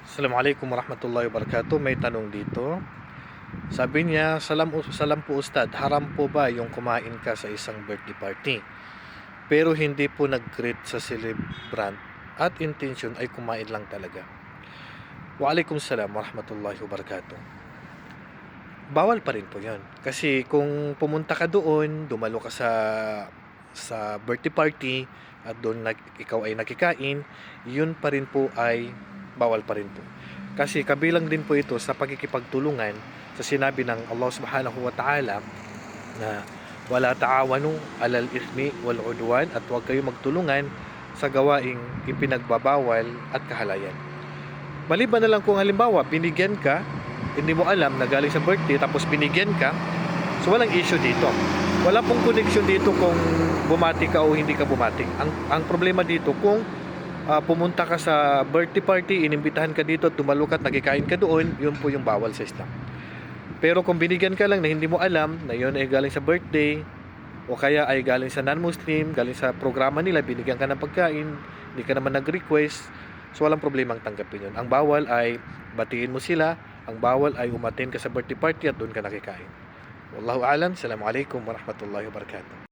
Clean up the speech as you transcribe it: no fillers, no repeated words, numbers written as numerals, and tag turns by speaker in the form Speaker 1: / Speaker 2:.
Speaker 1: Assalamualaikum warahmatullahi wabarakatuh. May tanong dito. Sabi niya, salam po ustad, haram po ba yung kumain ka sa isang birthday party? Pero hindi po nag-greet sa celebrant at intention ay kumain lang talaga. Waalaikum salam warahmatullahi wabarakatuh. Bawal pa rin po yun. Kasi kung pumunta ka doon, dumalo ka sa birthday party at doon ikaw ay nakikain, yun pa rin po ay bawal pa rin po. Kasi kabilang din po ito sa pagkikipagtulungan sa sinabi ng Allah Subhanahu wa Ta'ala na wala ta'awanu alal ithmi wal udwan, at huwag kayo magtulungan sa gawaing ipinagbabawal at kahalayan. Maliban na lang kung halimbawa binigyan ka, hindi mo alam na galing sa birthday tapos binigyan ka, so walang issue dito. Wala pong connection dito kung bumati ka o hindi ka bumati. Ang problema dito kung pumunta ka sa birthday party, inimbitahan ka dito, tumalo ka at nagkikain ka doon, yun po yung bawal sa Islam. Pero kung binigyan ka lang na hindi mo alam na yun ay galing sa birthday o kaya ay galing sa non-Muslim, galing sa programa nila, binigyan ka ng pagkain, hindi ka naman nag-request, so walang problemang tanggapin yun. Ang bawal ay batiin mo sila, ang bawal ay umattend ka sa birthday party at doon ka nakikain. Wallahu alam. Assalamualaikum warahmatullahi wabarakatuh.